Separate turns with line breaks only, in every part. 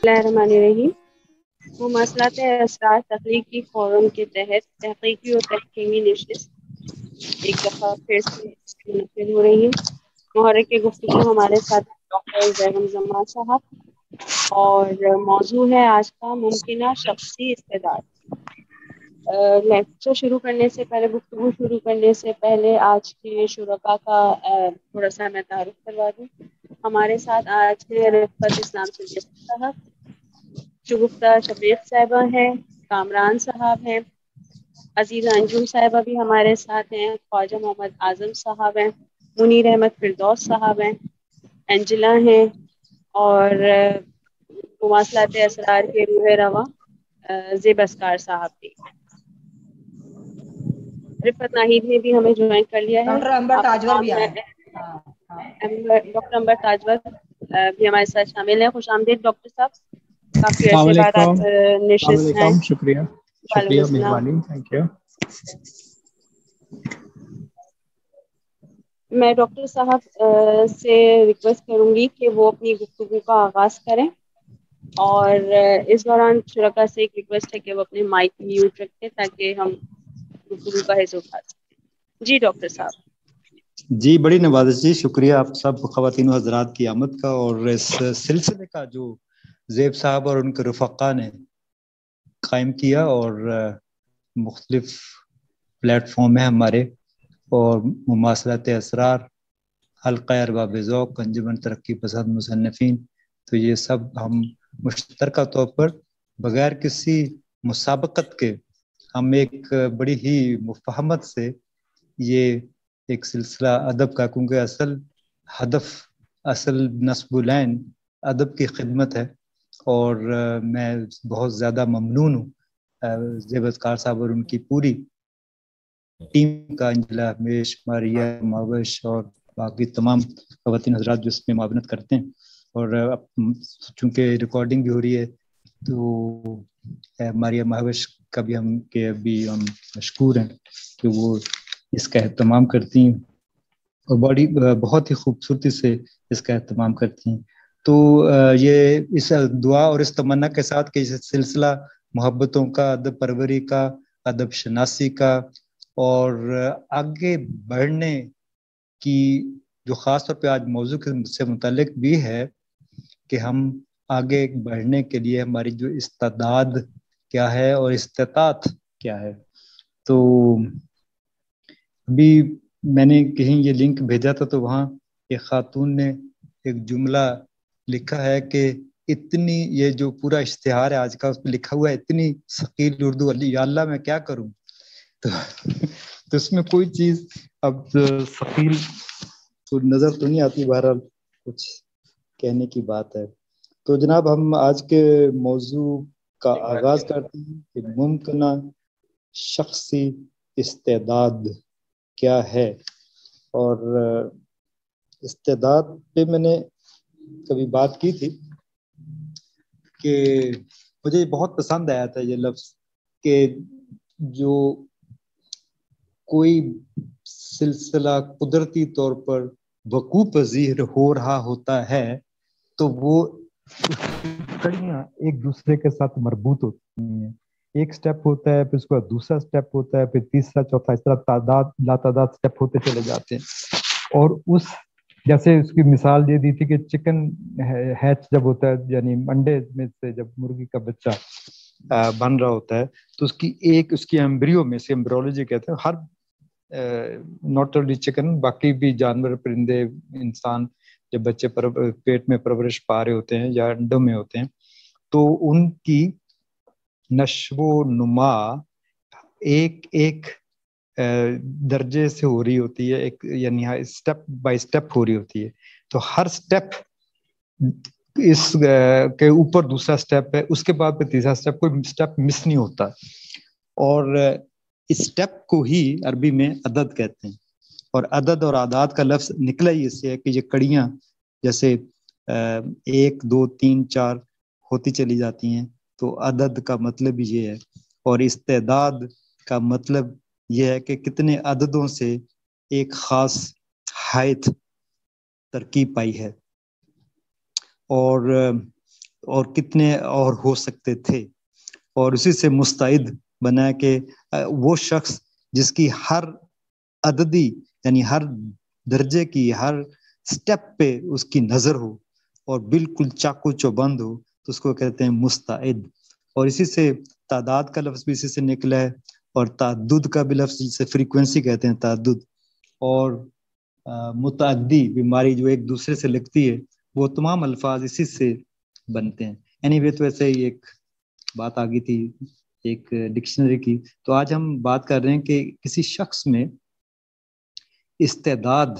بسم اللہ الرحمن الرحیم. مواصلات اسرار تخلیقی فورم کے تحت تحقیقی اور تحکیمی نشست ایک دفعہ پھر سے منعقد ہو رہی ہے. محرک گفتگو ہمارے ساتھ ڈاکٹر بیگم زمان صاحب اور موضوع ہے آج کا ممکنہ شخصی استعداد. لیکچر شروع کرنے سے پہلے، گفتگو شروع کرنے سے پہلے آج کے شرکا کا تھوڑا سا میں تعارف کروا دوں. ہمارے ساتھ آج کے رفقت اسلام سید صاحب، شگفتہ شفیق صاحبہ ہیں، کامران صاحب ہیں، عزیزہ انجم صاحبہ بھی ہمارے ساتھ ہیں، خواجہ محمد اعظم صاحب ہیں، منیر احمد فردوس صاحب ہیں، انجلا ہیں، اور مواصلات اسرار کے روح رواں زیب اسکار صاحب بھی. رفت ناہید نے بھی ہمیں جوائن کر لیا ہے.
ڈاکٹر امبر
آپ کا
تاجور بھی
کام ہے.
آئے.
ڈاکٹر امبر تاجور بھی ہمارے ساتھ شامل ہیں. خوش آمدید ڈاکٹر صاحب. کافی
السلام
عرصے بعد
علیکم.
آپ
السلام
نشست ہیں.
علیکم. شکریہ
وعلیکم السلام.
مہربانی. Thank you.
میں ڈاکٹر صاحب سے ریکویسٹ کروں گی کہ وہ اپنی گفتگو کا آغاز کریں، اور اس دوران شرکا سے ایک ریکویسٹ ہے کہ وہ اپنے مائک میوٹ رکھیں تاکہ ہم گفتگو کا حصہ اٹھا سکیں. جی ڈاکٹر صاحب.
جی بڑی نوازش جی. شکریہ آپ سب خواتین و حضرات کی آمد کا، اور اس سلسلے کا جو زیب صاحب اور ان کے رفقا نے قائم کیا، اور مختلف پلیٹ فارم ہیں ہمارے، اور مواصلات اسرار، حلقہ ارباب ذوق، انجمن ترقی پسند مصنفین، تو یہ سب ہم مشترکہ طور پر بغیر کسی مسابقت کے ہم ایک بڑی ہی مفاہمت سے یہ ایک سلسلہ ادب کا، کیونکہ اصل ہدف، اصل نصب العین ادب کی خدمت ہے. اور میں بہت زیادہ ممنون ہوں زیب اسکار صاحب اور ان کی پوری ٹیم کا، انجلا، ہمیش، ماریا، ماوش اور باقی تمام خواتین حضرات جو اس میں معاونت کرتے ہیں. اور چونکہ ریکارڈنگ بھی ہو رہی ہے تو ماریا ماوش کا بھی ہم مشکور ہیں کہ وہ اس کا اہتمام کرتی ہیں اور بہت ہی خوبصورتی سے اس کا اہتمام کرتی ہیں. تو یہ اس دعا اور اس تمنا کے ساتھ کہ یہ سلسلہ محبتوں کا، ادب پروری کا، ادب شناسی کا، اور آگے بڑھنے کی جو خاص طور پہ آج موضوع سے متعلق بھی ہے کہ ہم آگے بڑھنے کے لیے ہماری جو استعداد کیا ہے اور استطاعت کیا ہے. تو ابھی میں نے کہیں یہ لنک بھیجا تھا تو وہاں ایک خاتون نے ایک جملہ لکھا ہے کہ اتنی، یہ جو پورا اشتہار ہے آج کا اس پہ لکھا ہوا ہے اتنی ثقیل اردو، یا اللہ میں کیا کروں. تو اس میں کوئی چیز اب ثقیل تو نظر تو نہیں آتی، بہرحال کچھ کہنے کی بات ہے. تو جناب ہم آج کے موضوع کا آغاز کرتے ہیں کہ ممکنہ شخصی استعداد کیا ہے. اور استعداد پہ میں نے کبھی بات کی تھی کہ مجھے بہت پسند آیا تھا یہ لفظ کہ جو کوئی سلسلہ قدرتی طور پر وقوع پذیر ہو رہا ہوتا ہے تو وہ کڑیاں ایک دوسرے کے ساتھ مربوط ہوتی ہیں. ایک سٹیپ ہوتا ہے، پھر اس کے بعد دوسرا سٹیپ ہوتا ہے، پھر تیسرا، چوتھا، اس طرح لاتعداد سٹیپ ہوتے چلے جاتے ہیں. اور اس جیسے اس کی مثال دے دی تھی کہ چکن ہیچ جب ہوتا ہے، یعنی انڈے میں سے جب مرغی کا بچہ بن رہا ہوتا ہے تو اس کی ایمبریو میں سے، ایمبریولوجی کہتے ہیں، ہر ناٹ اونلی چکن، باقی بھی جانور، پرندے، انسان جب بچے پیٹ میں پرورش پا رہے ہوتے ہیں یا انڈوں میں ہوتے ہیں تو ان کی نشو و نما ایک ایک درجے سے ہو رہی ہوتی ہے، ایک یعنی اسٹیپ بائی اسٹیپ ہو رہی ہوتی ہے. تو ہر اسٹیپ اس کے اوپر دوسرا اسٹیپ ہے، اس کے بعد پھر تیسرا اسٹیپ، کوئی اسٹیپ مس نہیں ہوتا. اور اس اسٹیپ کو ہی عربی میں عدد کہتے ہیں. اور عدد اور اعداد کا لفظ نکلا ہی اس سے ہے کہ یہ کڑیاں جیسے 1 2 3 4 ہوتی چلی جاتی ہیں، تو عدد کا مطلب یہ ہے. اور استعداد کا مطلب یہ ہے کہ کتنے عددوں سے ایک خاص حیت ترکیب پائی ہے. اور اور کتنے اور ہو سکتے تھے، اور اسی سے مستعد بنا کہ وہ شخص جس کی ہر عددی یعنی ہر درجے کی ہر سٹیپ پہ اس کی نظر ہو اور بالکل چاقو چوبند ہو، تو اس کو کہتے ہیں مستعد. اور اسی سے تعداد کا لفظ بھی اسی سے نکلا ہے، اور تعدد کا بھی لفظ جسے فریکوینسی کہتے ہیں تعدد، اور متعدی بیماری جو ایک دوسرے سے لگتی ہے، وہ تمام الفاظ اسی سے بنتے ہیں. اینی وے تو ایسے ہی ایک بات آ گئی تھی ایک ڈکشنری کی. تو آج ہم بات کر رہے ہیں کہ کسی شخص میں استعداد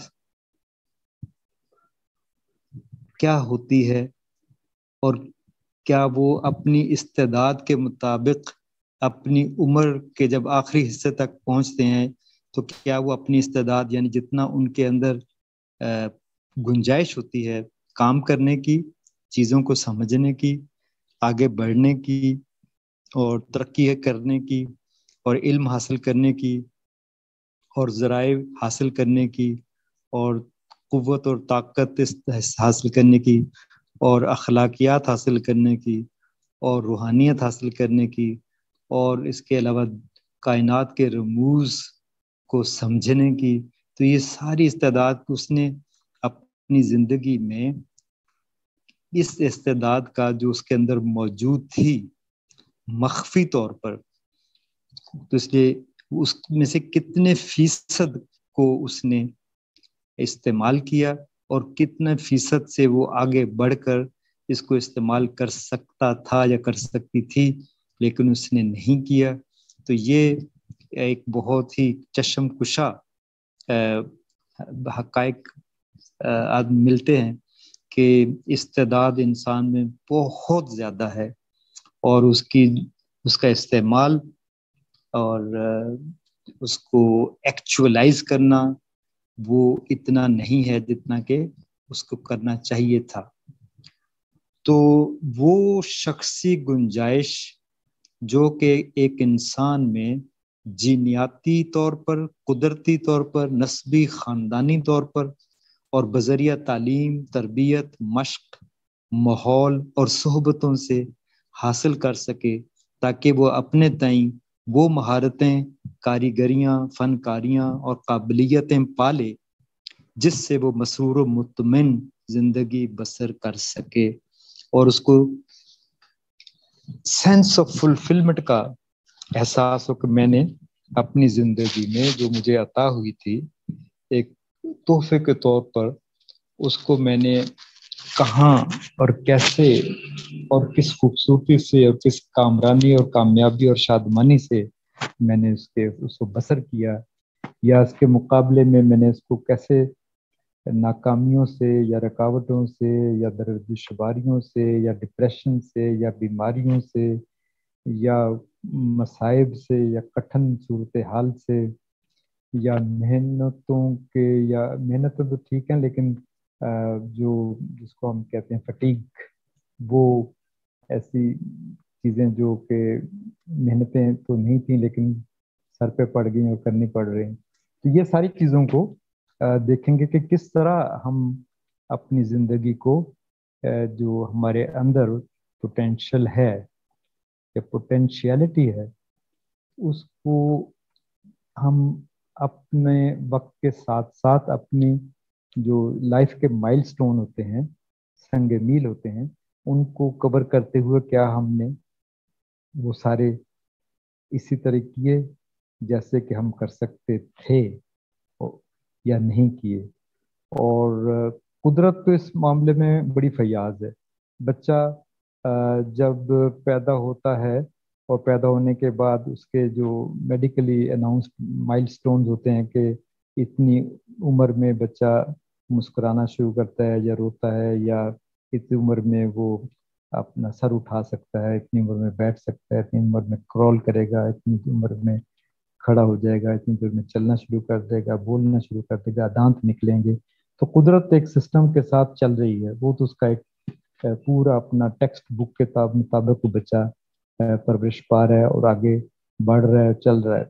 کیا ہوتی ہے، اور کیا وہ اپنی استعداد کے مطابق اپنی عمر کے جب آخری حصے تک پہنچتے ہیں تو کیا وہ اپنی استعداد یعنی جتنا ان کے اندر گنجائش ہوتی ہے کام کرنے کی، چیزوں کو سمجھنے کی، آگے بڑھنے کی اور ترقی کرنے کی اور علم حاصل کرنے کی اور ذرائع حاصل کرنے کی اور قوت اور طاقت حاصل کرنے کی اور اخلاقیات حاصل کرنے کی اور روحانیت حاصل کرنے کی، اور اس کے علاوہ کائنات کے رموز کو سمجھنے کی. تو یہ ساری استعداد اس نے اپنی زندگی میں اس استعداد کا جو اس کے اندر موجود تھی مخفی طور پر، تو اس لیے اس میں سے کتنے فیصد کو اس نے استعمال کیا اور کتنے فیصد سے وہ آگے بڑھ کر اس کو استعمال کر سکتا تھا یا کر سکتی تھی لیکن اس نے نہیں کیا. تو یہ ایک بہت ہی چشم کشا حقائق ملتے ہیں کہ استعداد انسان میں بہت زیادہ ہے، اور اس کا استعمال اور اس کو ایکچولائز کرنا وہ اتنا نہیں ہے جتنا کہ اس کو کرنا چاہیے تھا. تو وہ شخصی گنجائش جو کہ ایک انسان میں جینیاتی طور پر، قدرتی طور پر، نسبی خاندانی طور پر اور بذریعہ تعلیم، تربیت، مشق، ماحول اور صحبتوں سے حاصل کر سکے تاکہ وہ اپنے تئیں وہ مہارتیں، کاریگریاں، فنکاریاں اور قابلیتیں پالے جس سے وہ مسرور و مطمئن زندگی بسر کر سکے، اور اس کو سینس آف فلفلمنٹ کا احساس ہو کہ میں نے اپنی زندگی میں جو مجھے عطا ہوئی تھی ایک تحفے کے طور پر، اس کو میں نے کہاں اور کیسے اور کس خوبصورتی سے اور کس کامرانی اور کامیابی اور شادمانی سے میں نے اس کو بسر کیا، یا اس کے مقابلے میں میں نے اس کو کیسے ناکامیوں سے یا رکاوٹوں سے یا درد شماریوں سے یا ڈپریشن سے یا بیماریوں سے یا مصائب سے یا کٹھن صورتحال سے یا محنتوں تو ٹھیک ہیں لیکن جو جس کو ہم کہتے ہیں فٹیگ، وہ ایسی چیزیں جو کہ محنتیں تو نہیں تھیں لیکن سر پہ پڑ گئیں اور کرنی پڑ رہی ہیں. تو یہ ساری چیزوں کو دیکھیں گے کہ کس طرح ہم اپنی زندگی کو جو ہمارے اندر پوٹینشیل ہے یا پوٹینشیلٹی ہے اس کو ہم اپنے وقت کے ساتھ ساتھ اپنی جو لائف کے مائل سٹون ہوتے ہیں، سنگ میل ہوتے ہیں، ان کو کور کرتے ہوئے کیا ہم نے وہ سارے اسی طرح کیے جیسے کہ ہم کر سکتے تھے یا نہیں کیے. اور قدرت تو اس معاملے میں بڑی فیاض ہے. بچہ جب پیدا ہوتا ہے اور پیدا ہونے کے بعد اس کے جو میڈیکلی اناؤنسڈ مائل سٹونز ہوتے ہیں کہ اتنی عمر میں بچہ مسکرانا شروع کرتا ہے یا روتا ہے، یا اتنی عمر میں وہ اپنا سر اٹھا سکتا ہے، اتنی عمر میں بیٹھ سکتا ہے، اتنی عمر میں کرول کرے گا، اتنی عمر میں کھڑا ہو جائے گا، اتنی دیر میں چلنا شروع کر دے گا، بولنا شروع کر دے گا، دانت نکلیں گے. تو قدرت ایک سسٹم کے ساتھ چل رہی ہے، وہ تو اس کا ایک پورا اپنا ٹیکسٹ بک کے مطابق وہ بچہ پرورش پا رہا ہے اور آگے بڑھ رہا ہے، چل رہا ہے.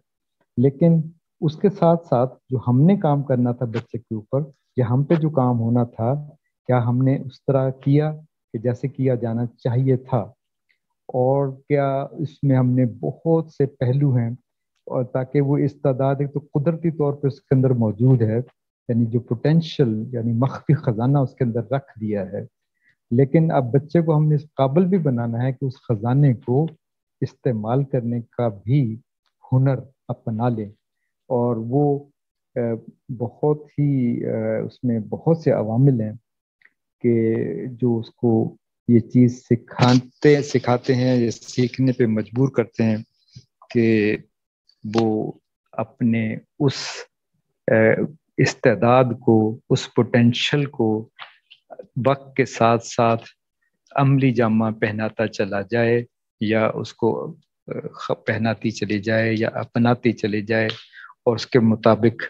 لیکن اس کے ساتھ ساتھ جو ہم نے کام کرنا تھا بچے کے اوپر، یا ہم پہ جو کام ہونا تھا، کیا ہم نے اس طرح کیا کہ جیسے کیا جانا چاہیے تھا، اور کیا اس میں ہم نے بہت سے پہلو ہیں، اور تاکہ وہ استعداد ایک تو قدرتی طور پہ اس کے اندر موجود ہے، یعنی جو پوٹینشل یعنی مخفی خزانہ اس کے اندر رکھ دیا ہے، لیکن اب بچے کو ہم نے اس قابل بھی بنانا ہے کہ اس خزانے کو استعمال کرنے کا بھی ہنر اپنا لے. اور وہ بہت ہی اس میں بہت سے عوامل ہیں کہ جو اس کو یہ چیز سکھاتے ہیں یا سیکھنے پہ مجبور کرتے ہیں کہ وہ اپنے اس استعداد کو، اس پوٹینشل کو وقت کے ساتھ ساتھ عملی جامہ پہناتا چلا جائے، یا اس کو پہناتی چلی جائے یا اپناتی چلی جائے، اور اس کے مطابق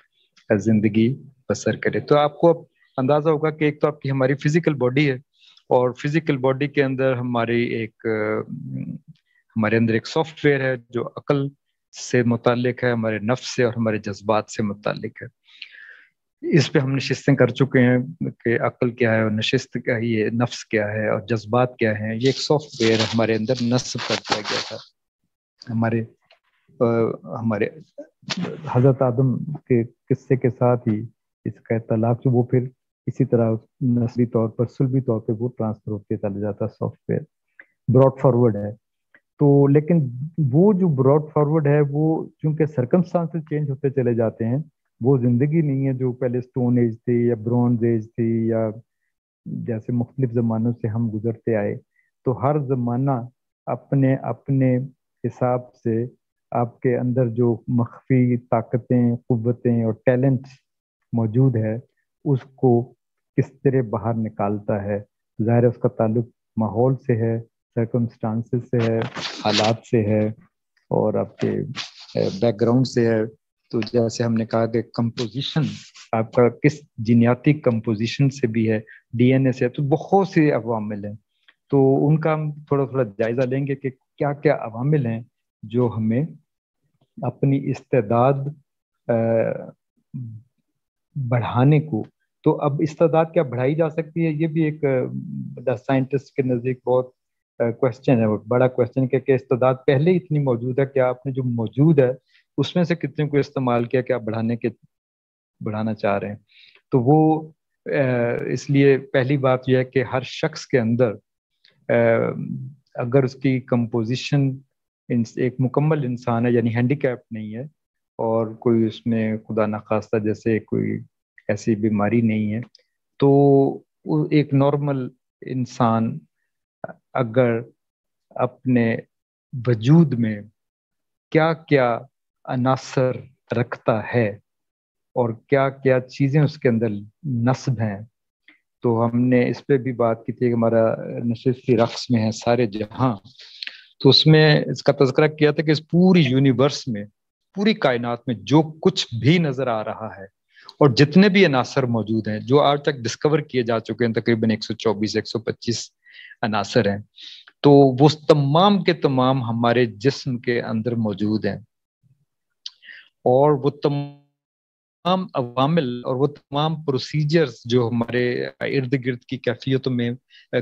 زندگی بسر کرے. تو آپ کو اندازہ ہوگا کہ ایک تو آپ کی ہماری فزیکل باڈی ہے، اور فزیکل باڈی کے اندر ہمارے اندر ایک سافٹ ویئر ہے جو عقل سے متعلق ہے، ہمارے نفس سے اور ہمارے جذبات سے متعلق ہے. اس پہ ہم نشستیں کر چکے ہیں کہ عقل کیا ہے، اور نشست کیا ہے، یہ نفس کیا ہے، اور جذبات کیا ہیں. یہ ایک سافٹ ویئر ہمارے اندر نصب کر دیا گیا تھا ہمارے حضرت آدم کے قصے کے ساتھ ہی اس کا اطلاق جو وہ پھر اسی طرح نسلی طور پر سلبی طور پہ وہ ٹرانسفر ہوتے چلا جاتا. سافٹ ویئر براڈ فارورڈ ہے. تو لیکن وہ جو براڈ فارورڈ ہے وہ چونکہ سرکمسٹانسز چینج ہوتے چلے جاتے ہیں، وہ زندگی نہیں ہے جو پہلے سٹون ایج تھی یا برونز ایج تھی، یا جیسے مختلف زمانوں سے ہم گزرتے آئے. تو ہر زمانہ اپنے اپنے حساب سے آپ کے اندر جو مخفی طاقتیں، قوتیں اور ٹیلنٹ موجود ہے اس کو کس طرح باہر نکالتا ہے. ظاہر اس کا تعلق ماحول سے ہے، سرکمسٹانسز سے ہے، حالات سے ہے، اور آپ کے بیک گراؤنڈ سے ہے. تو جیسے ہم نے کہا کہ کمپوزیشن آپ کا کس جینیاتی کمپوزیشن سے بھی ہے، ڈی این اے سے، تو بہت سے عوامل ہیں. تو ان کا ہم تھوڑا تھوڑا جائزہ لیں گے کہ کیا کیا عوامل ہیں جو ہمیں اپنی استعداد بڑھانے کو. تو اب استعداد کیا بڑھائی جا سکتی ہے، یہ بھی ایک سائنٹسٹ کے نزدیک بہت کوشچن ہے، بڑا کوشچن کہ استعداد پہلے ہی اتنی موجود ہے کہ آپ نے جو موجود ہے اس میں سے کتنے کو استعمال کیا کہ آپ بڑھانا چاہ رہے ہیں. تو وہ اس لیے پہلی بات یہ ہے کہ ہر شخص کے اندر اگر اس کی کمپوزیشن ایک مکمل انسان ہے، یعنی ہینڈی کیپ نہیں ہے، اور کوئی اس میں خدا نخواستہ جیسے کوئی ایسی بیماری نہیں ہے، تو ایک نارمل انسان اگر اپنے وجود میں کیا کیا عناصر رکھتا ہے اور کیا کیا چیزیں اس کے اندر نصب ہیں. تو ہم نے اس پہ بھی بات کی تھی کہ ہمارا نشستی رقص میں ہے سارے جہاں، تو اس میں اس کا تذکرہ کیا تھا کہ اس پوری یونیورس میں، پوری کائنات میں جو کچھ بھی نظر آ رہا ہے اور جتنے بھی عناصر موجود ہیں جو آج تک ڈسکور کیے جا چکے ہیں، تقریباً 124-125 عناصر ہیں، تو وہ تمام کے تمام ہمارے جسم کے اندر موجود ہیں. اور وہ تمام عوامل اور وہ تمام پروسیجرز جو ہمارے ارد گرد کی کیفیتوں میں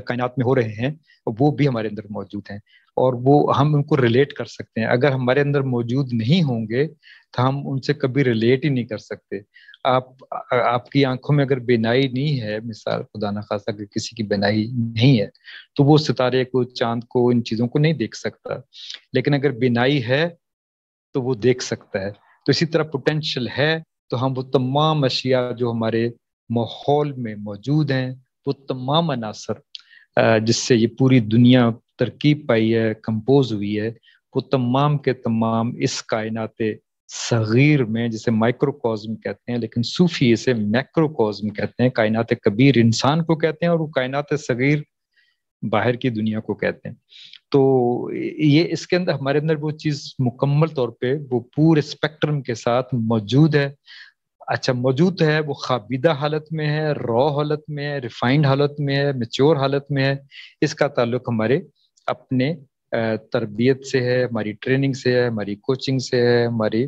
کائنات میں ہو رہے ہیں وہ بھی ہمارے اندر موجود ہیں، اور وہ ہم ان کو ریلیٹ کر سکتے ہیں. اگر ہمارے اندر موجود نہیں ہوں گے تو ہم ان سے کبھی ریلیٹ ہی نہیں کر سکتے. آپ کی آنکھوں میں اگر بینائی نہیں ہے، مثال خدا نخواستہ اگر کسی کی بینائی نہیں ہے تو وہ ستارے کو، چاند کو، ان چیزوں کو نہیں دیکھ سکتا، لیکن اگر بینائی ہے تو وہ دیکھ سکتا ہے. تو اسی طرح پوٹینشل ہے تو ہم وہ تمام اشیاء جو ہمارے ماحول میں موجود ہیں، وہ تمام عناصر جس سے یہ پوری دنیا ترکیب پائی ہے، کمپوز ہوئی ہے، وہ تمام کے تمام اس کائنات صغیر میں، جسے مائکروکازم کہتے ہیں لیکن صوفی اسے میکروکازم کہتے ہیں، کائنات کبیر انسان کو کہتے ہیں، اور وہ کائنات صغیر باہر کی دنیا کو کہتے ہیں. تو یہ اس کے اندر ہمارے اندر وہ چیز مکمل طور پہ وہ پورے اسپیکٹرم کے ساتھ موجود ہے. اچھا، موجود ہے، وہ خوابیدہ حالت میں ہے، را حالت میں ہے، ریفائنڈ حالت میں ہے، میچور حالت میں ہے. اس کا تعلق ہمارے اپنے تربیت سے ہے، ہماری ٹریننگ سے ہے، ہماری کوچنگ سے ہے، ہماری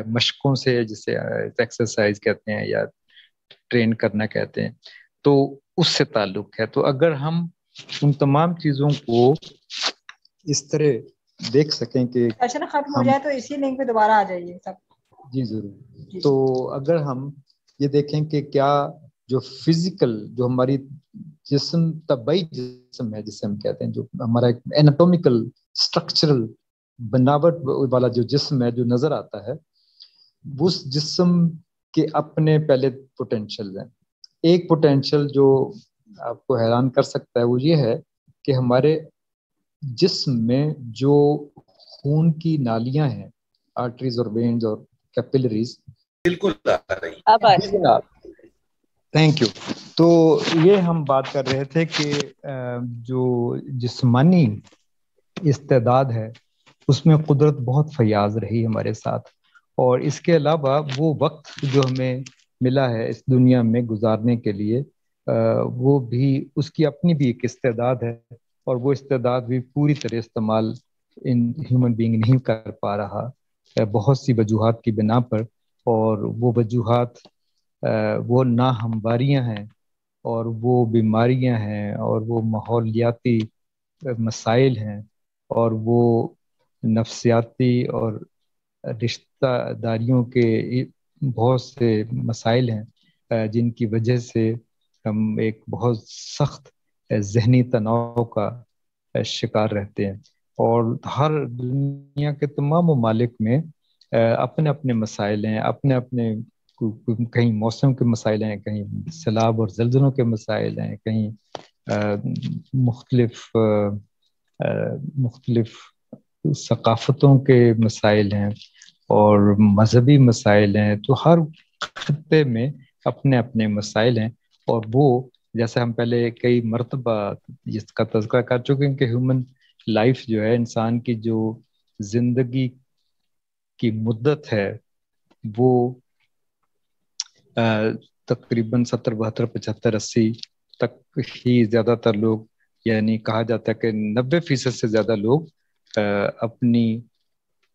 مشقوں سے ہے، جسے ایکسرسائز کہتے ہیں یا ٹرین کرنا کہتے ہیں. تو اس سے تعلق ہے. تو اگر ہم ان تمام چیزوں کو اس طرح دیکھ سکیں کہ
سیشن ختم ہو جائے تو اسی لنک پہ دوبارہ آ جائیے سب.
جی ضرور. تو اگر ہم یہ دیکھیں کہ کیا جو فزیکل جو ہماری جسم طبعی جسم ہے جسے ہم کہتے ہیں، جو ہمارا ایناٹومیکل اسٹرکچرل بناوٹ والا جو جسم ہے جو نظر آتا ہے، اس جسم کے اپنے پہلے پوٹینشیل ہیں. ایک پوٹینشیل جو آپ کو حیران کر سکتا ہے وہ یہ ہے کہ ہمارے جسم میں جو خون کی نالیاں ہیں، آرٹریز اور وینز اور کیپلریز،
بالکل آ رہی.
Thank you. تو یہ ہم بات کر رہے تھے کہ جو جسمانی استعداد ہے اس میں قدرت بہت فیاض رہی ہمارے ساتھ، اور اس کے علاوہ وہ وقت جو ہمیں ملا ہے اس دنیا میں گزارنے کے لیے، وہ بھی اس کی اپنی بھی ایک استعداد ہے، اور وہ استعداد بھی پوری طرح استعمال ان ہیومن بینگ نہیں کر پا رہا بہت سی وجوہات کی بنا پر. اور وہ وجوہات وہ ناہمواریاں ہیں، اور وہ بیماریاں ہیں، اور وہ ماحولیاتی مسائل ہیں، اور وہ نفسیاتی اور رشتہ داریوں کے بہت سے مسائل ہیں جن کی وجہ سے ہم ایک بہت سخت ذہنی تناؤ کا شکار رہتے ہیں. اور ہر دنیا کے تمام ممالک میں اپنے اپنے مسائل ہیں، اپنے اپنے کہیں موسم کے مسائل ہیں، کہیں سیلاب اور زلزلوں کے مسائل ہیں، کہیں مختلف ثقافتوں کے مسائل ہیں اور مذہبی مسائل ہیں. تو ہر خطے میں اپنے اپنے مسائل ہیں، اور وہ جیسے ہم پہلے کئی مرتبہ جس کا تذکرہ کر چکے ہیں کہ ہیومن لائف جو ہے، انسان کی جو زندگی کی مدت ہے وہ تقریباً 70 72 75 80 تک ہی زیادہ تر لوگ، یعنی کہا جاتا ہے کہ 90% سے زیادہ لوگ اپنی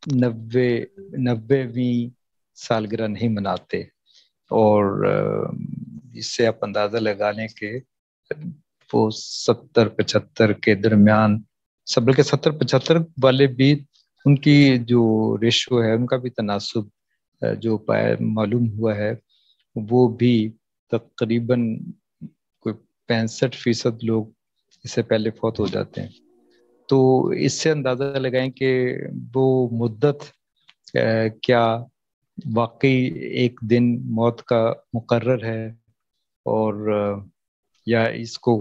90ویں سالگرہ نہیں مناتے. اور اس سے آپ اندازہ لگا لیں کہ وہ 70 75 کے درمیان، سب بلکہ 70 75 والے بھی ان کی جو ریشو ہے، ان کا بھی تناسب جو معلوم ہوا ہے، وہ بھی تقریباً کوئی 65% لوگ اس سے پہلے فوت ہو جاتے ہیں. تو اس سے اندازہ لگائیں کہ وہ مدت کیا واقعی ایک دن موت کا مقرر ہے، اور یا اس کو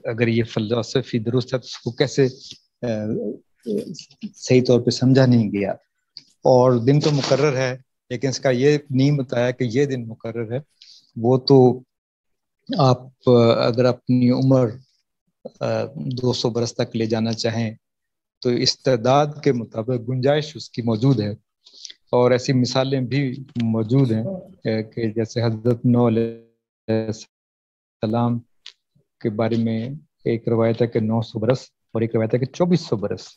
اگر یہ فلسفی درست ہے تو اس کو کیسے صحیح طور پہ سمجھا نہیں گیا. اور دن تو مقرر ہے، لیکن اس کا یہ نہیں بتایا کہ یہ دن مقرر ہے. وہ تو آپ اگر اپنی عمر 200 برس تک لے جانا چاہیں تو استعداد کے مطابق گنجائش اس کی موجود ہے. اور ایسی مثالیں بھی موجود ہیں کہ جیسے حضرت نوح علیہ السلام کے بارے میں ایک روایت ہے کہ 900 برس، اور ایک روایت ہے کہ 2400 برس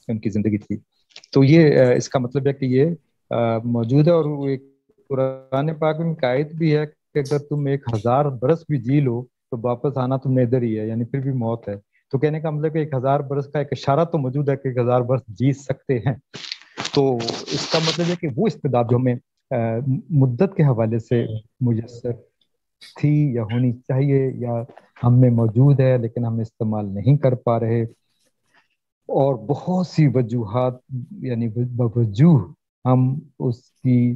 ان کی زندگی تھی. تو یہ اس کا مطلب ہے کہ یہ موجود ہے. اور وہ ایک قرآن پاک میں آیت بھی ہے کہ اگر تم 1000 برس بھی جی لو تو واپس آنا تم نے ادھر ہی ہے، یعنی پھر بھی موت ہے. تو کہنے کا مطلب کہ 1000 برس کا ایک اشارہ تو موجود ہے کہ 1000 برس جی سکتے ہیں. تو اس کا مطلب ہے کہ وہ استعداد جو ہمیں مدت کے حوالے سے میسر تھی یا ہونی چاہیے یا ہم میں موجود ہے لیکن ہم استعمال نہیں کر پا رہے، اور بہت سی وجوہات یعنی بوجوہ ہم اس کی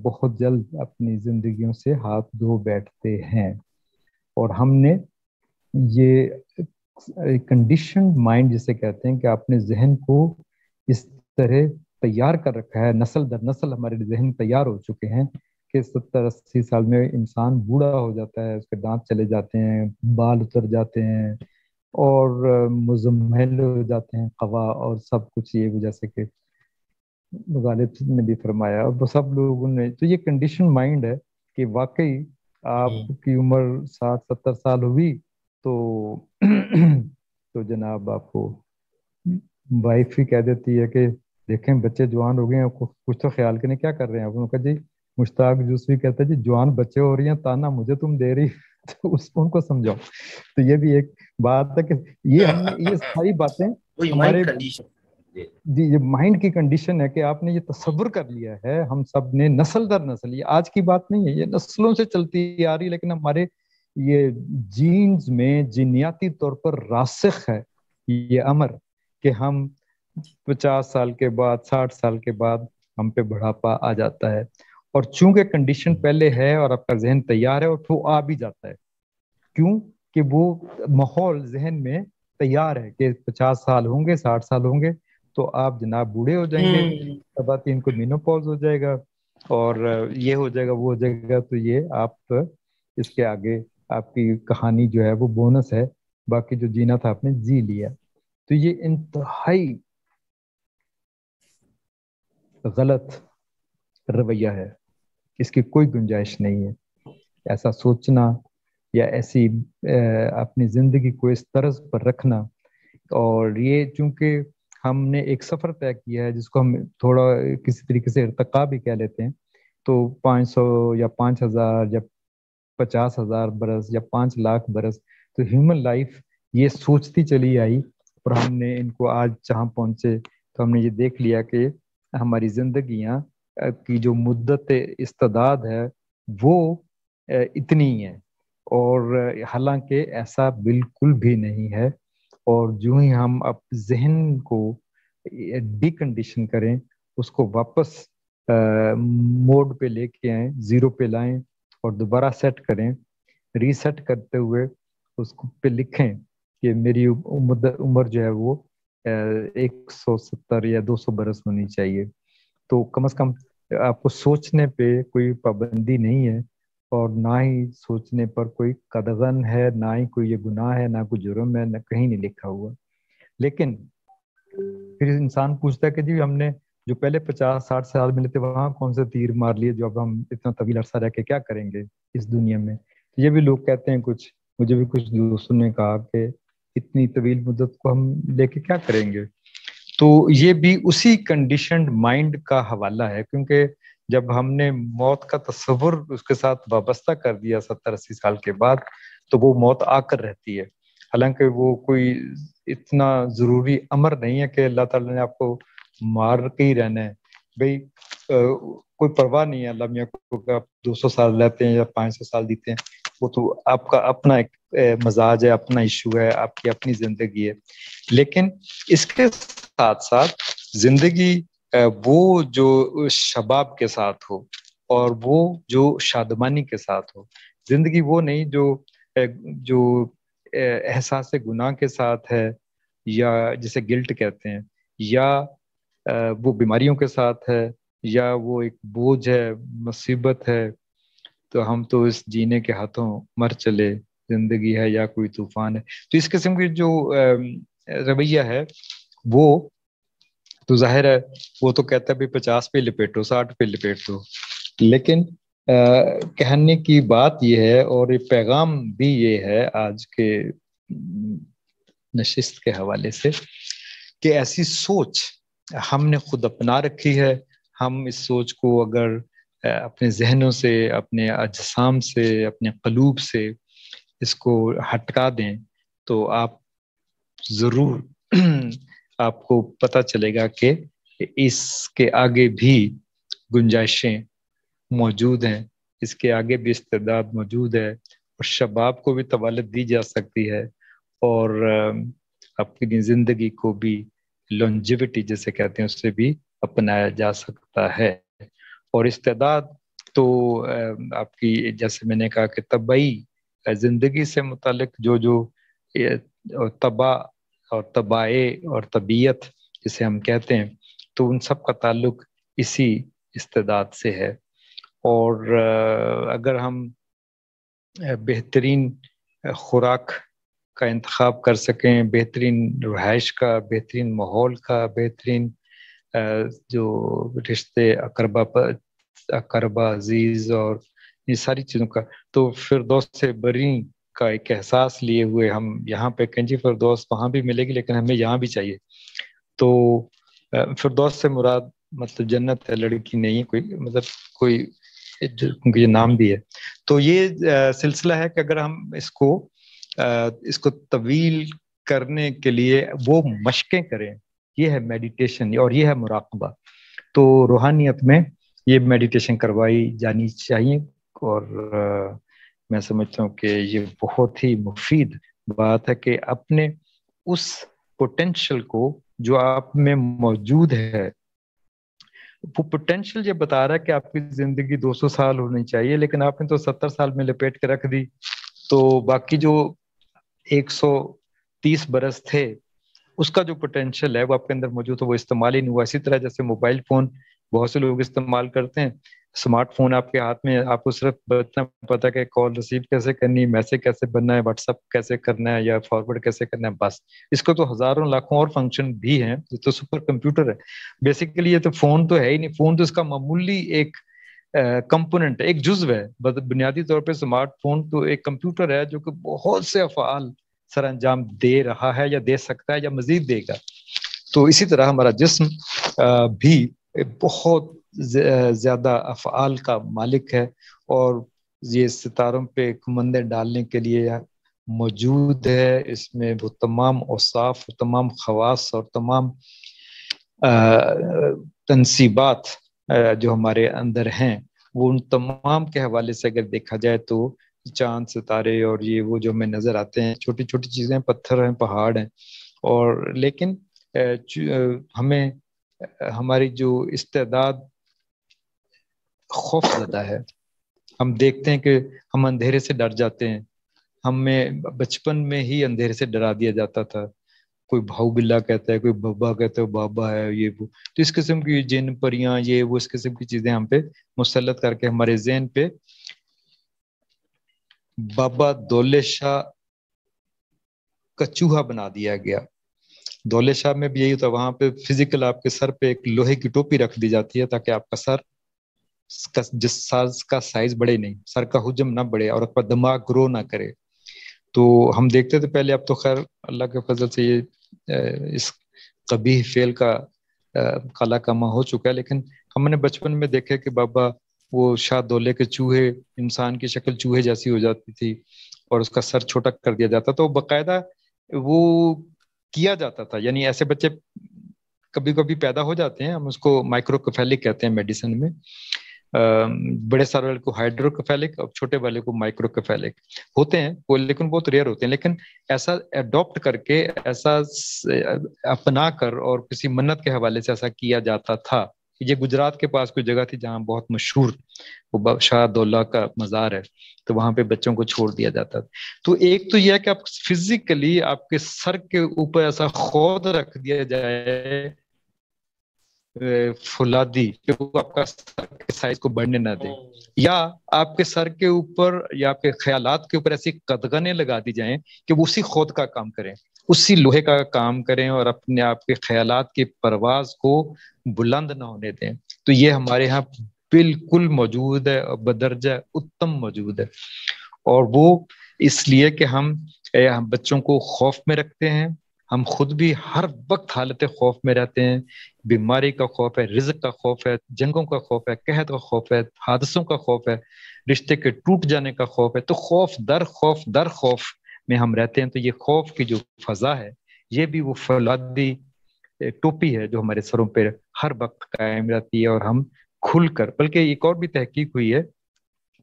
بہت جلد اپنی زندگیوں سے ہاتھ دھو بیٹھتے ہیں. اور ہم نے یہ کنڈیشنڈ مائنڈ جسے کہتے ہیں کہ اپنے ذہن کو اس طرح تیار کر رکھا ہے، نسل در نسل ہمارے ذہن تیار ہو چکے ہیں کہ 70 80 سال میں انسان بوڑھا ہو جاتا ہے، اس کے دانت چلے جاتے ہیں، بال اتر جاتے ہیں، اور مزمحل ہو جاتے ہیں قوا، اور سب کچھ یہ جیسے کہ غالب نے بھی فرمایا اور سب لوگوں نے. تو یہ کنڈیشن مائنڈ ہے کہ واقعی آپ کی عمر 60 70 سال ہوئی تو جناب آپ کو وائف ہی کہہ دیتی ہے کہ دیکھیں بچے جوان ہو گئے ہیں، کچھ تو خیال کریں کیا کر رہے ہیں. انہوں نے کہا جی
مشتاق یوسفی کہتا ہے جی جوان بچے ہو رہی ہیں تانا مجھے تم دے رہی تو ان کو سمجھاؤ. تو یہ بھی ایک بات ہے کہ یہ ہم نے یہ ساری باتیں ہمارے جی یہ مائنڈ کی کنڈیشن ہے کہ آپ نے یہ تصور کر لیا ہے ہم سب نے نسل در نسل. یہ آج کی بات نہیں ہے, یہ نسلوں سے چلتی آ رہی, لیکن ہمارے یہ جینز میں جینیاتی طور پر راسخ ہے یہ امر کہ ہم 50 سال کے بعد 60 سال کے بعد ہم پہ بڑھاپا آ جاتا ہے. اور چونکہ کنڈیشن پہلے ہے اور آپ کا ذہن تیار ہے اور وہ آ بھی جاتا ہے. کیوں کہ وہ ماحول ذہن میں تیار ہے کہ 50 سال ہوں گے 60 سال ہوں گے تو آپ جناب بوڑھے ہو جائیں گے, خواتین کو مینوپاز ہو جائے گا اور یہ ہو جائے گا وہ ہو جائے گا. تو یہ آپ اس کے آگے آپ کی کہانی جو ہے وہ بونس ہے, باقی جو جینا تھا آپ نے جی لیا. تو یہ انتہائی غلط رویہ ہے, اس کی کوئی گنجائش نہیں ہے. ایسا سوچنا یا ایسی اپنی زندگی کو اس طرز پر رکھنا, اور یہ چونکہ ہم نے ایک سفر طے کیا ہے جس کو ہم تھوڑا کسی طریقے سے ارتقا بھی کہہ لیتے ہیں, تو 500 یا 5000 یا 50,000 برس یا 5 لاکھ برس, تو ہیومن لائف یہ سوچتی چلی آئی اور ہم نے ان کو آج جہاں پہنچے تو ہم نے یہ دیکھ لیا کہ ہماری زندگیاں کی جو مدت استعداد ہے وہ اتنی ہے, اور حالانکہ ایسا بالکل بھی نہیں ہے. اور جو ہی ہم اب ذہن کو ڈی کنڈیشن کریں, اس کو واپس موڈ پہ لے کے آئیں, زیرو پہ لائیں اور دوبارہ سیٹ کریں, ریسیٹ کرتے ہوئے اس کو پہ لکھیں کہ میری عمر جو ہے وہ 170 یا 200 برس ہونی چاہیے. تو کم از کم آپ کو سوچنے پہ کوئی پابندی نہیں ہے, اور نہ ہی سوچنے پر کوئی قدغن ہے, نہ ہی کوئی یہ گناہ ہے, نہ کوئی جرم ہے, نہ کہیں نہیں لکھا ہوا. لیکن پھر انسان پوچھتا ہے کہ جی ہم نے جو پہلے 50-60 سال ملے تھے وہاں کون سے تیر مار لیے جو اب ہم اتنا طویل عرصہ رہ کے کیا کریں گے اس دنیا میں. یہ بھی لوگ کہتے ہیں, کچھ مجھے بھی کچھ دوستوں نے کہا کہ اتنی طویل مدت کو ہم لے کے کیا کریں گے. تو یہ بھی اسی کنڈیشنڈ مائنڈ کا حوالہ ہے, کیونکہ جب ہم نے موت کا تصور اس کے ساتھ وابستہ کر دیا 70-80 سال کے بعد, تو وہ موت آ کر رہتی ہے. حالانکہ وہ کوئی اتنا ضروری امر نہیں ہے کہ اللہ تعالیٰ نے آپ کو مار کے ہی رہنا ہے. بھئی کوئی پرواہ نہیں ہے اللہ میاں کو کہ آپ 200 سال رہتے ہیں یا 500 سال جیتے ہیں, وہ تو آپ کا اپنا ایک مزاج ہے, اپنا ایشو ہے, آپ کی اپنی زندگی ہے. لیکن اس کے ساتھ ساتھ زندگی وہ جو شباب کے ساتھ ہو اور وہ جو شادمانی کے ساتھ ہو, زندگی وہ نہیں جو احساس گناہ کے ساتھ ہے, یا جسے گلٹ کہتے ہیں, یا وہ بیماریوں کے ساتھ ہے, یا وہ ایک بوجھ ہے, مصیبت ہے, تو ہم تو اس جینے کے ہاتھوں مر چلے, زندگی ہے یا کوئی طوفان ہے. تو اس قسم کی جو رویہ ہے وہ تو ظاہر ہے وہ تو کہتا ہے بھی 50 پہ لپیٹو 60 پہ لپیٹ دو. لیکن کہنے کی بات یہ ہے, اور یہ پیغام بھی یہ ہے آج کے نشست کے حوالے سے, کہ ایسی سوچ ہم نے خود اپنا رکھی ہے. ہم اس سوچ کو اگر اپنے ذہنوں سے, اپنے اجسام سے, اپنے قلوب سے اس کو ہٹا دیں تو آپ ضرور آپ کو پتہ چلے گا کہ اس کے آگے بھی گنجائشیں موجود ہیں, اس کے آگے بھی استعداد موجود ہے, اور شباب کو بھی طوالت دی جا سکتی ہے, اور اپنی زندگی کو بھی لانجیوٹی جیسے کہتے ہیں اس سے بھی اپنایا جا سکتا ہے. اور استعداد تو آپ کی جیسے میں نے کہا کہ طبعی زندگی سے متعلق جو طبع اور طبائع اور طبیعت جسے ہم کہتے ہیں, تو ان سب کا تعلق اسی استعداد سے ہے. اور اگر ہم بہترین خوراک کا انتخاب کر سکیں, بہترین رہائش کا, بہترین ماحول کا, بہترین جو رشتے اقربا عزیز اور یہ ساری چیزوں کا, تو فردوس سے بری کا ایک احساس لیے ہوئے ہم یہاں پہ کنجی فردوس وہاں بھی ملے گی لیکن ہمیں یہاں بھی چاہیے. تو فردوس سے مراد مطلب جنت ہے, لڑکی نہیں, کوئی مطلب کوئی کیونکہ یہ نام بھی ہے. تو یہ سلسلہ ہے کہ اگر ہم اس کو طویل کرنے کے لیے وہ مشقیں کریں, یہ ہے میڈیٹیشن اور یہ ہے مراقبہ. تو روحانیت میں یہ میڈیٹیشن کروائی جانی چاہیے, اور میں سمجھتا ہوں کہ یہ بہت ہی مفید بات ہے کہ اپنے اس پوٹینشل کو جو آپ میں موجود ہے, وہ پوٹینشل یہ بتا رہا ہے کہ آپ کی زندگی 200 سال ہونی چاہیے, لیکن آپ نے تو 70 سال میں لپیٹ کے رکھ دی, تو باقی جو 130 برس تھے اس کا جو پوٹینشیل ہے وہ آپ کے اندر موجود ہے, وہ استعمال ہی نہیں ہوا. اسی طرح جیسے موبائل فون بہت سے لوگ استعمال کرتے ہیں, اسمارٹ فون آپ کے ہاتھ میں, آپ کو صرف اتنا پتا کہ کال ریسیو کیسے کرنی ہے, میسج کیسے بننا ہے, واٹس ایپ کیسے کرنا ہے یا فارورڈ کیسے کرنا ہے, بس. اس کو تو ہزاروں لاکھوں اور فنکشن بھی ہیں, یہ تو سپر کمپیوٹر ہے بیسیکلی. یہ تو فون تو ہے ہی نہیں, فون تو اس کا معمولی ایک کمپوننٹ ہے, ایک جزو ہے. بنیادی طور پہ اسمارٹ فون تو ایک کمپیوٹر ہے جو کہ بہت سے افعال سر انجام دے رہا ہے یا دے سکتا ہے یا مزید دے گا. تو اسی طرح ہمارا جسم بھی بہت زیادہ افعال کا مالک ہے, اور یہ ستاروں پہ کمندیں ڈالنے کے لیے موجود ہے. اس میں وہ تمام اوصاف, تمام خواص اور تمام تنصیبات جو ہمارے اندر ہیں, وہ ان تمام کے حوالے سے اگر دیکھا جائے تو چاند, ستارے اور یہ وہ جو ہمیں نظر آتے ہیں, چھوٹی چھوٹی چیزیں, پتھر ہیں, پہاڑ ہیں, اور لیکن ہمیں ہماری جو استعداد خوف زدہ ہے. ہم دیکھتے ہیں کہ ہم اندھیرے سے ڈر جاتے ہیں, ہمیں بچپن میں ہی اندھیرے سے ڈرا دیا جاتا تھا. کوئی بھاؤ بلا کہتا ہے, کوئی بابا کہتا ہے, بابا ہے, یہ وہ. تو اس قسم کی جن پریاں, یہ وہ, اس قسم کی چیزیں ہم پہ مسلط کر کے ہمارے ذہن پہ بابا دولت شاہ کا چوہا بنا دیا گیا. دولت شاہ میں بھی یہی ہوتا, وہاں پہ فزیکل آپ کے سر پہ ایک لوہے کی ٹوپی رکھ دی جاتی ہے تاکہ آپ کا سر جس سائز کا سائز بڑھے نہیں, سر کا حجم نہ بڑھے اور آپ کا دماغ گرو نہ کرے. تو ہم دیکھتے تھے پہلے, اب تو خیر اللہ کے فضل سے یہ اس قبیح فعل کا کالا کما ہو چکا ہے, لیکن ہم نے بچپن میں دیکھے کہ بابا وہ شاہ دولے کے چوہے, انسان کی شکل چوہے جیسی ہو جاتی تھی اور اس کا سر چھوٹا کر دیا جاتا. تو باقاعدہ وہ کیا جاتا تھا, یعنی ایسے بچے کبھی کبھی پیدا ہو جاتے ہیں, ہم اس کو مائکروکیفیلک کہتے ہیں میڈیسن میں. بڑے سارے والے کو ہائیڈروکیفیلک اور چھوٹے والے کو مائکروکیفیلک ہوتے ہیں وہ, لیکن بہت ریئر ہوتے ہیں. لیکن ایسا اڈاپٹ کر کے, ایسا اپنا کر اور کسی منت کے حوالے سے ایسا کیا جاتا تھا. یہ گجرات کے پاس کوئی جگہ تھی جہاں بہت مشہور وہ شاہ دولہ کا مزار ہے, تو وہاں پہ بچوں کو چھوڑ دیا جاتا تھا. تو ایک تو یہ ہے کہ آپ فزیکلی آپ کے سر کے اوپر ایسا خود رکھ دیا جائے فولادی کہ وہ آپ کا سر کے سائز کو بڑھنے نہ دے, یا آپ کے سر کے اوپر یا آپ کے خیالات کے اوپر ایسی قدغنیں لگا دی جائیں کہ وہ اسی خود کا کام کریں, اسی لوہے کا کام کریں اور اپنے آپ کے خیالات کی پرواز کو بلند نہ ہونے دیں. تو یہ ہمارے ہاں بالکل موجود ہے, بدرجہ اتم موجود ہے. اور وہ اس لیے کہ ہم بچوں کو خوف میں رکھتے ہیں, ہم خود بھی ہر وقت حالت خوف میں رہتے ہیں. بیماری کا خوف ہے, رزق کا خوف ہے, جنگوں کا خوف ہے, قحط کا خوف ہے, حادثوں کا خوف ہے, رشتے کے ٹوٹ جانے کا خوف ہے. تو خوف در خوف میں ہم رہتے ہیں. تو یہ خوف کی جو فضا ہے, یہ بھی وہ فولادی ٹوپی ہے جو ہمارے سروں پہ ہر وقت قائم رہتی ہے, اور ہم کھل کر, بلکہ ایک اور بھی تحقیق ہوئی ہے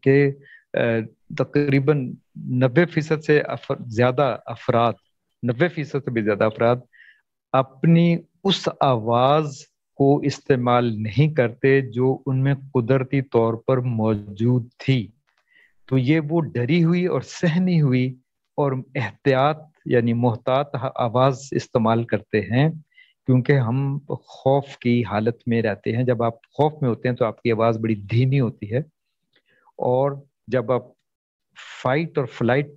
کہ تقریباً 90% سے زیادہ افراد, 90% سے بھی زیادہ افراد اپنی اس آواز کو استعمال نہیں کرتے جو ان میں قدرتی طور پر موجود تھی. تو یہ وہ ڈری ہوئی اور سہمی ہوئی اور احتیاط یعنی محتاط آواز استعمال کرتے ہیں, کیونکہ ہم خوف کی حالت میں رہتے ہیں. جب آپ خوف میں ہوتے ہیں تو آپ کی آواز بڑی دھیمی ہوتی ہے, اور جب آپ فائٹ اور فلائٹ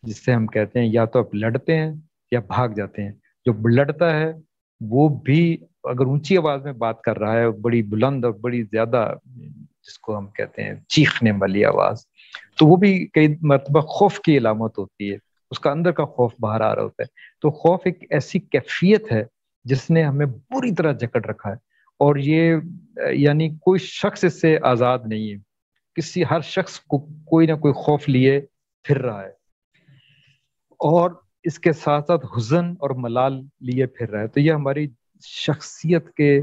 جس سے ہم کہتے ہیں, یا تو آپ لڑتے ہیں یا بھاگ جاتے ہیں. جو لڑتا ہے وہ بھی اگر اونچی آواز میں بات کر رہا ہے, بڑی بلند اور بڑی زیادہ جس کو ہم کہتے ہیں چیخنے والی آواز, تو وہ بھی کئی مرتبہ خوف کی علامت ہوتی ہے, اس کا اندر کا خوف باہر آ رہا ہوتا ہے. تو خوف ایک ایسی کیفیت ہے جس نے ہمیں پوری طرح جکڑ رکھا ہے, اور یہ یعنی کوئی شخص اس سے آزاد نہیں ہے. ہر شخص کو کوئی نہ کوئی خوف لیے پھر رہا ہے، اور اس کے ساتھ ساتھ حزن اور ملال لیے پھر رہا ہے. تو یہ ہماری شخصیت کے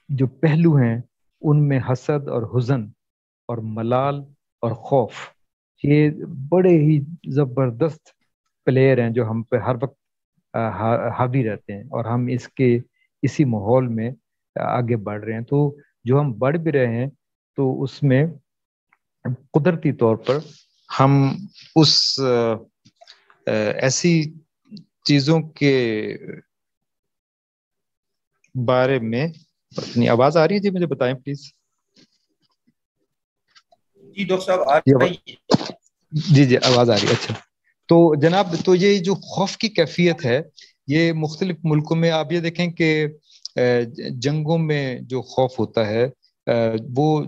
جو پہلو ہیں ان میں حسد اور حزن اور ملال اور خوف، یہ بڑے ہی زبردست پلیئر ہیں جو ہم پہ ہر وقت حاوی رہتے ہیں، اور ہم اسی ماحول میں آگے بڑھ رہے ہیں. تو جو ہم بڑھ بھی رہے ہیں تو اس میں قدرتی طور پر ہم اس ایسی چیزوں کے بارے میں اپنی آواز آ رہی ہے جی؟ مجھے بتائیں پلیز.
جی ڈاکٹر صاحب آ رہی ہے.
جی آواز آ رہی ہے. اچھا تو جناب، تو یہ جو خوف کی کیفیت ہے یہ مختلف ملکوں میں آپ یہ دیکھیں کہ جنگوں میں جو خوف ہوتا ہے وہ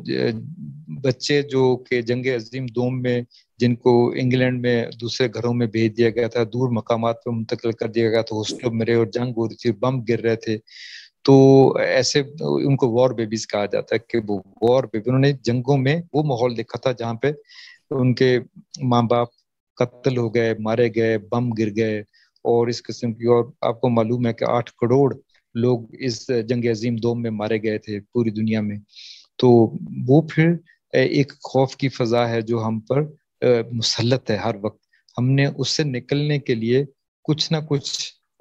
بچے جو کہ جنگ عظیم دوم میں جن کو انگلینڈ میں دوسرے گھروں میں بھیج دیا گیا تھا، دور مقامات پہ منتقل کر دیا گیا تھا، ہاسٹلوں میں رہے اور جنگ ہو رہی تھی، بم گر رہے تھے، تو ایسے ان کو وار بیبیز کہا جاتا ہے کہ وہ وار بیبی، انہوں نے جنگوں میں وہ ماحول دیکھا تھا جہاں پہ ان کے ماں باپ قتل ہو گئے، مارے گئے، بم گر گئے اور اس قسم کی. اور آپ کو معلوم ہے کہ 8 کروڑ لوگ اس جنگ عظیم دوم میں مارے گئے تھے پوری دنیا میں. تو وہ پھر ایک خوف کی فضا ہے جو ہم پر مسلط ہے ہر وقت. ہم نے اس سے نکلنے کے لیے کچھ نہ کچھ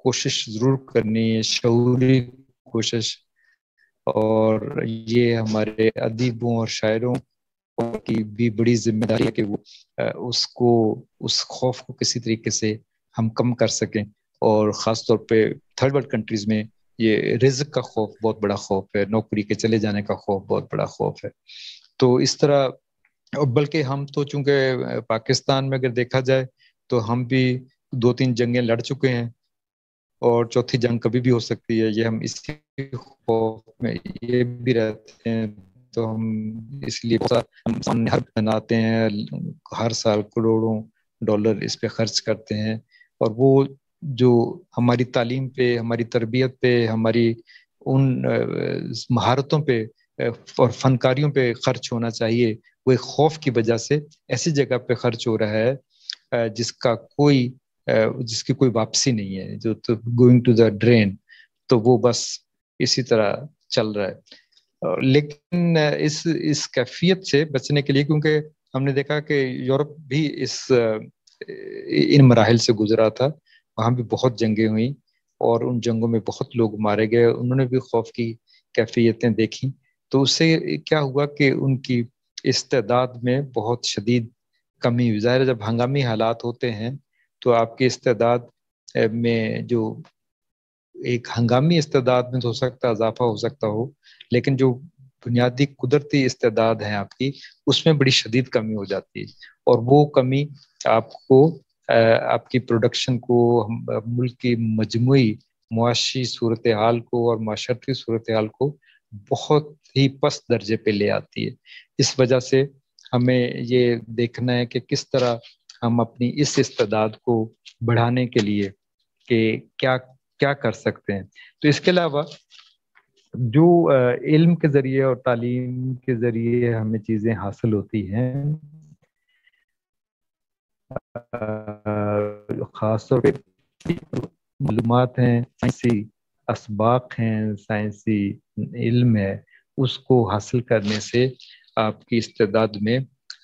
کوشش ضرور کرنی ہے، شعوری کوشش، اور یہ ہمارے ادیبوں اور شاعروں کی بھی بڑی ذمہ داری ہے کہ وہ اس خوف کو کسی طریقے سے ہم کم کر سکیں. اور خاص طور پہ تھرڈ ورلڈ کنٹریز میں یہ رزق کا خوف بہت بڑا خوف ہے، نوکری کے چلے جانے کا خوف بہت بڑا خوف ہے. تو اس طرح، بلکہ ہم تو چونکہ پاکستان میں اگر دیکھا جائے تو ہم بھی 2-3 جنگیں لڑ چکے ہیں اور چوتھی جنگ کبھی بھی ہو سکتی ہے. یہ ہم اسی خوف میں یہ بھی رہتے ہیں. تو ہم اس لیے بناتے ہیں، ہر سال کروڑوں ڈالر اس پہ خرچ کرتے ہیں، اور وہ جو ہماری تعلیم پہ، ہماری تربیت پہ، ہماری ان مہارتوں پہ اور فنکاریوں پہ خرچ ہونا چاہیے، وہ ایک خوف کی وجہ سے ایسی جگہ پہ خرچ ہو رہا ہے جس کی کوئی واپسی نہیں ہے، جو گوئنگ ٹو دا ڈرین. تو وہ بس اسی طرح چل رہا ہے. لیکن اس کیفیت سے بچنے کے لیے، کیونکہ ہم نے دیکھا کہ یورپ بھی ان مراحل سے گزرا تھا، وہاں بھی بہت جنگیں ہوئیں اور ان جنگوں میں بہت لوگ مارے گئے، انہوں نے بھی خوف کی کیفیتیں دیکھی. تو اس سے کیا ہوا کہ ان کی استعداد میں بہت شدید کمی ہوئی. ظاہر ہے جب ہنگامی حالات ہوتے ہیں تو آپ کی استعداد میں جو ایک ہنگامی استعداد میں تو ہو سکتا ہے اضافہ ہو سکتا ہو، لیکن جو بنیادی قدرتی استعداد ہیں آپ کی، اس میں بڑی شدید کمی ہو جاتی ہے. اور وہ کمی آپ کی پروڈکشن کو، ملک کی مجموعی معاشی صورتحال کو اور معاشرتی صورتحال کو بہت ہی پست درجے پہ لے آتی ہے. اس وجہ سے ہمیں یہ دیکھنا ہے کہ کس طرح ہم اپنی اس استعداد کو بڑھانے کے لیے کہ کیا کر سکتے ہیں. تو اس کے علاوہ جو علم کے ذریعے اور تعلیم کے ذریعے ہمیں چیزیں حاصل ہوتی ہیں، خاص طور پہ معلومات ہیں، سائنسی اسباق ہیں، سائنسی علم ہے، اس کو حاصل کرنے سے آپ کی استعداد میں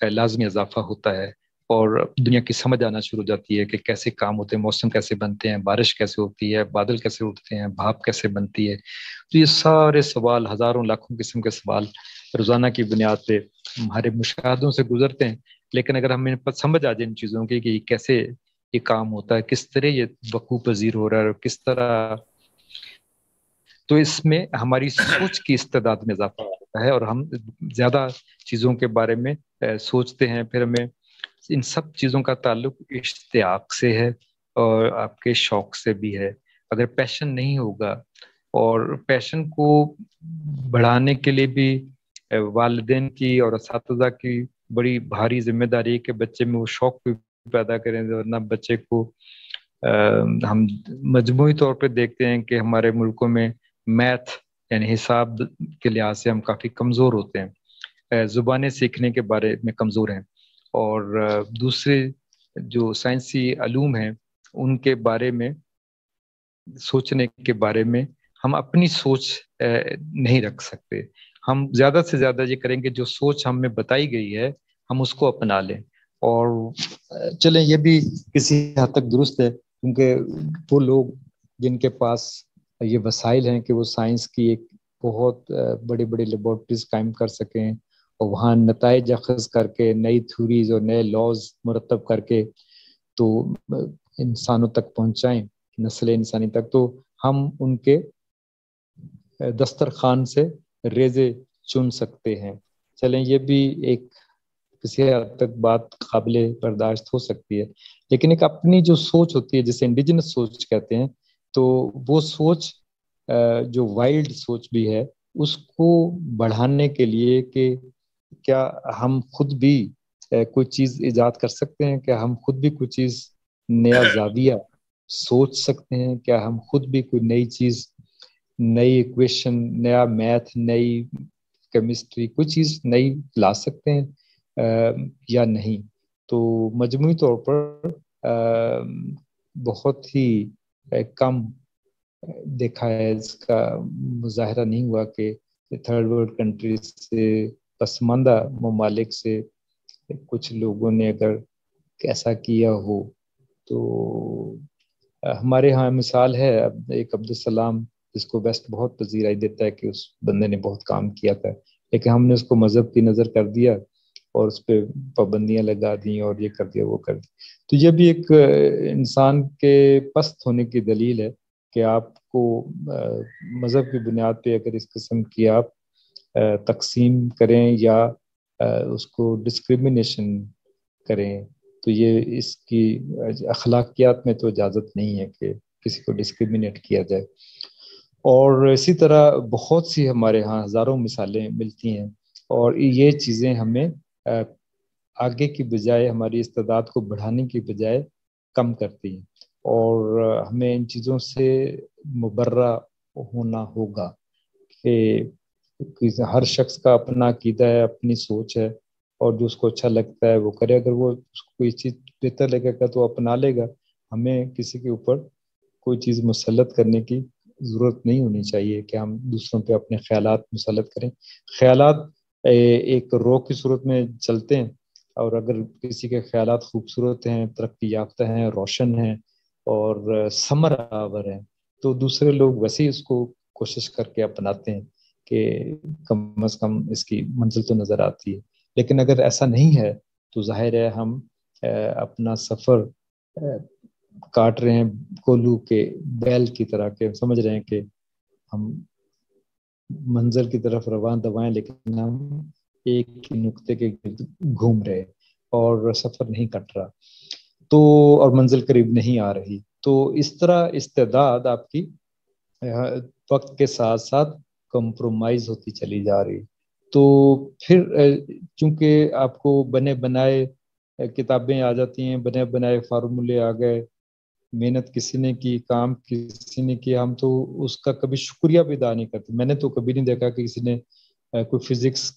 لازمی اضافہ ہوتا ہے اور دنیا کی سمجھ آنا شروع ہو جاتی ہے کہ کیسے کام ہوتے ہیں، موسم کیسے بنتے ہیں، بارش کیسے ہوتی ہے، بادل کیسے اٹھتے ہیں، بھاپ کیسے بنتی ہے. تو یہ سارے سوال، ہزاروں لاکھوں قسم کے سوال روزانہ کی بنیاد پہ ہمارے مشاہدوں سے گزرتے ہیں. لیکن اگر ہمیں سمجھ آ جائے ان چیزوں کی کہ کیسے یہ کام ہوتا ہے، کس طرح یہ وقوع پذیر ہو رہا ہے اور کس طرح، تو اس میں ہماری سوچ کی استعداد میں اضافہ ہوتا ہے اور ہم زیادہ چیزوں کے بارے میں سوچتے ہیں. پھر ہمیں ان سب چیزوں کا تعلق اشتیاق سے ہے اور آپ کے شوق سے بھی ہے. اگر پیشن نہیں ہوگا، اور پیشن کو بڑھانے کے لیے بھی والدین کی اور اساتذہ کی بڑی بھاری ذمہ داری ہے کہ بچے میں وہ شوق بھی پیدا کریں، ورنہ بچے کو ہم مجموعی طور پہ دیکھتے ہیں کہ ہمارے ملکوں میں میتھ یعنی حساب کے لحاظ سے ہم کافی کمزور ہوتے ہیں. زبانیں سیکھنے کے بارے میں کمزور ہیں، اور دوسرے جو سائنسی علوم ہیں ان کے بارے میں سوچنے کے بارے میں ہم اپنی سوچ نہیں رکھ سکتے. ہم زیادہ سے زیادہ یہ کریں گے جو سوچ ہمیں بتائی گئی ہے ہم اس کو اپنا لیں. اور چلیں یہ بھی کسی حد تک درست ہے، کیونکہ وہ لوگ جن کے پاس یہ وسائل ہیں کہ وہ سائنس کی ایک بہت بڑی بڑی لیبارٹریز قائم کر سکیں اور وہاں نتائج اخذ کر کے نئی تھیوریز اور نئے لاز مرتب کر کے تو انسانوں تک پہنچائیں، نسل انسانی تک، تو ہم ان کے دسترخوان سے ریزے چن سکتے ہیں. چلیں یہ بھی ایک کسی حد تک بات قابل برداشت ہو سکتی ہے، لیکن ایک اپنی جو سوچ ہوتی ہے جسے انڈیجنس سوچ کہتے ہیں، تو وہ سوچ جو وائلڈ سوچ بھی ہے اس کو بڑھانے کے لیے کہ کیا ہم خود بھی کوئی چیز ایجاد کر سکتے ہیں، کیا ہم خود بھی کوئی چیز نیا زاویہ سوچ سکتے ہیں، کیا ہم خود بھی کوئی نئی چیز، نئی ایکویشن، نیا میتھ، نئی کیمسٹری، کوئی چیز نئی لا سکتے ہیں یا نہیں. تو مجموعی طور پر بہت ہی کم دیکھا ہے، اس کا مظاہرہ نہیں ہوا کہ تھرڈ ورلڈ کنٹریز سے، پسماندہ ممالک سے کچھ لوگوں نے اگر ایسا کیا ہو. تو ہمارے ہاں مثال ہے ایک عبدالسلام، جس کو ویسٹ بہت پذیرائی دیتا ہے کہ اس بندے نے بہت کام کیا تھا، لیکن ہم نے اس کو مذہب کی نظر کر دیا اور اس پہ پابندیاں لگا دیں اور یہ کر دیا وہ کر دیا. تو یہ بھی ایک انسان کے پست ہونے کی دلیل ہے کہ آپ کو مذہب کی بنیاد پہ اگر اس قسم کی آپ تقسیم کریں یا اس کو ڈسکریمنیشن کریں، تو یہ اس کی اخلاقیات میں تو اجازت نہیں ہے کہ کسی کو ڈسکریمنیٹ کیا جائے. اور اسی طرح بہت سی ہمارے ہاں ہزاروں مثالیں ملتی ہیں، اور یہ چیزیں ہمیں آگے کی بجائے، ہماری استعداد کو بڑھانے کی بجائے کم کرتی ہیں، اور ہمیں ان چیزوں سے مبرہ ہونا ہوگا کہ ہر شخص کا اپنا عقیدہ ہے، اپنی سوچ ہے، اور جو اس کو اچھا لگتا ہے وہ کرے. اگر وہ اس کو کوئی چیز بہتر لگے گا تو اپنا لے گا. ہمیں کسی کے اوپر کوئی چیز مسلط کرنے کی ضرورت نہیں ہونی چاہیے کہ ہم دوسروں پہ اپنے خیالات مسلط کریں. خیالات ایک رو کی صورت میں چلتے ہیں، اور اگر کسی کے خیالات خوبصورت ہیں، ترقی یافتہ ہیں، روشن ہیں اور ثمر آور ہیں، تو دوسرے لوگ ویسے ہی اس کو کوشش کر کے اپناتے ہیں کہ کم از کم اس کی منزل تو نظر آتی ہے. لیکن اگر ایسا نہیں ہے تو ظاہر ہے ہم اپنا سفر کاٹ رہے ہیں کولو کے بیل کی طرح، کہ سمجھ رہے ہیں کہ ہم منظر کی طرف رواں دوائیں، لیکن ہم ایک ہی نقطے کے گرد گھوم رہے اور سفر نہیں کٹ رہا، تو اور منزل قریب نہیں آ رہی. تو اس طرح استعداد آپ کی وقت کے ساتھ ساتھ کمپرومائز ہوتی چلی جا رہی. تو پھر چونکہ آپ کو بنے بنائے کتابیں آ جاتی ہیں، بنے بنائے فارمولے آ گئے، محنت کسی نے کی، کام کسی نے کیا، ہم تو اس کا کبھی شکریہ بھی ادا نہیں کرتے. میں نے تو کبھی نہیں دیکھا کہ کسی نے کوئی فزکس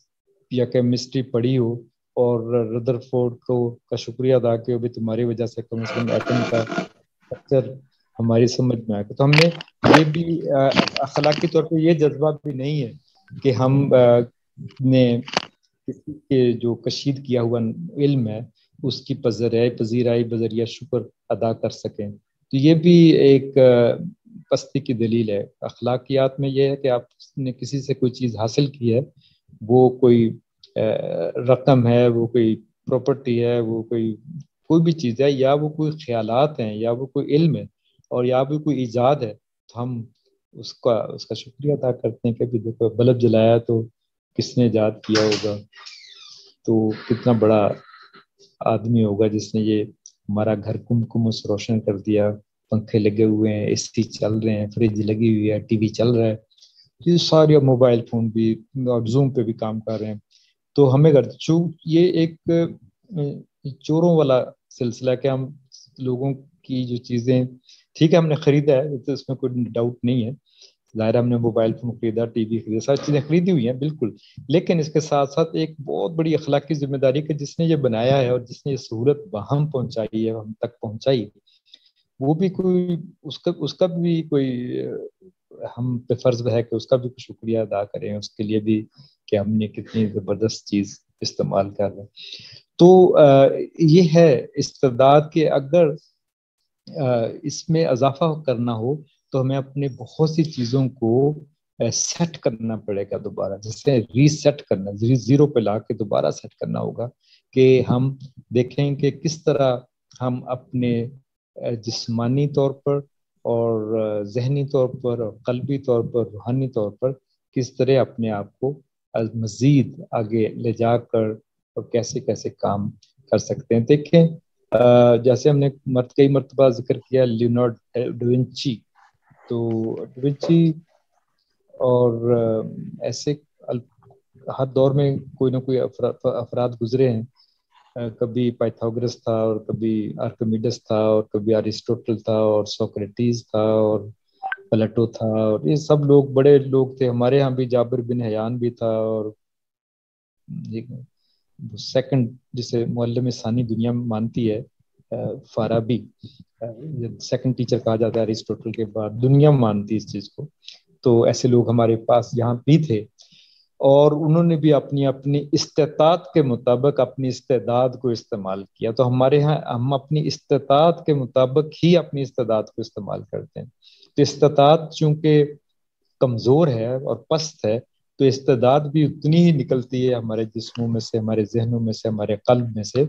یا کیمسٹری پڑھی ہو اور ردرفورڈ کا شکریہ ادا کیا ہو بھی تمہاری وجہ سے کم از کم ایٹم کا اسٹرکچر ہماری سمجھ میں آئے. تو ہم نے یہ بھی اخلاقی طور پہ یہ جذبہ بھی نہیں ہے کہ ہم نے کسی کے جو کشید کیا ہوا علم ہے اس کی پذیرائی بذریعہ شکر ادا کر سکیں. تو یہ بھی ایک پستی کی دلیل ہے. اخلاقیات میں یہ ہے کہ آپ نے کسی سے کوئی چیز حاصل کی ہے، وہ کوئی رقم ہے، وہ کوئی پراپرٹی ہے، وہ کوئی بھی چیز ہے، یا وہ کوئی خیالات ہیں، یا وہ کوئی علم ہے، اور یا بھی کوئی ایجاد ہے، تو ہم اس کا شکریہ ادا کرتے ہیں کہ بھی دیکھو بلب جلایا تو کس نے ایجاد کیا ہوگا، تو کتنا بڑا آدمی ہوگا جس نے یہ ہمارا گھر کمکمس روشن کر دیا. پنکھے لگے ہوئے ہیں، اے سی چل رہے ہیں، فریج لگی ہوئی ہے، ٹی وی چل رہا ہے، یہ سارے موبائل فون بھی اور زوم پہ بھی کام کر رہے ہیں. تو ہمیں یہ ایک چوروں والا سلسلہ ہے کہ ہم لوگوں کی جو چیزیں ٹھیک ہے ہم نے خریدا ہے، تو اس میں کوئی ڈاؤٹ نہیں ہے، ظاہر ہم نے موبائل فون خریدا, ٹی وی خریدا, ساری چیزیں خریدی ہوئی ہیں بالکل, لیکن اس کے ساتھ ساتھ ایک بہت بڑی اخلاقی ذمہ داری کہ جس نے یہ بنایا ہے اور جس نے یہ سہولت ہم پہنچائی ہے, ہم تک پہنچائی, وہ بھی کوئی اس کا بھی کوئی ہم پہ فرض ہے کہ اس کا بھی شکریہ ادا کریں, اس کے لیے بھی کہ ہم نے کتنی زبردست چیز استعمال کر رہے ہیں. تو یہ ہے استعداد کہ اگر اس میں اضافہ کرنا ہو تو ہمیں اپنے بہت سی چیزوں کو سیٹ کرنا پڑے گا دوبارہ, جیسے ریسیٹ کرنا, زیرو پہ لا کے دوبارہ سیٹ کرنا ہوگا کہ ہم دیکھیں کہ کس طرح ہم اپنے جسمانی طور پر اور ذہنی طور پر اور قلبی طور پر, روحانی طور پر کس طرح اپنے آپ کو مزید آگے لے جا کر اور کیسے کیسے کام کر سکتے ہیں. دیکھیں جیسے ہم نے کئی مرتبہ ذکر کیا لیونارڈو ڈاونچی, تو ڈاونچی اور ایسے ہر دور میں کوئی نہ کوئی افراد گزرے ہیں, کبھی پائتھاگورس تھا اور کبھی آرکیمیڈس تھا اور کبھی ارسطوٹل تھا اور سوکریٹیز تھا اور پلیٹو تھا, اور یہ سب لوگ بڑے لوگ تھے. ہمارے ہاں بھی جابر بن حیان بھی تھا, اور سیکنڈ جسے معلم ثانی دنیا مانتی ہے فارابی, سیکنڈ ٹیچر کہا جاتا ہے ارسطوٹل کے بعد, دنیا مانتی اس چیز کو. تو ایسے لوگ ہمارے پاس یہاں بھی تھے, اور انہوں نے بھی اپنی استطاعت کے مطابق اپنی استعداد کو استعمال کیا. تو ہمارے ہاں ہم اپنی استطاعت کے مطابق ہی اپنی استعداد کو استعمال کرتے ہیں. تو استطاعت چونکہ کمزور ہے اور پست ہے, تو استعداد بھی اتنی ہی نکلتی ہے ہمارے جسموں میں سے, ہمارے ذہنوں میں سے, ہمارے قلب میں سے,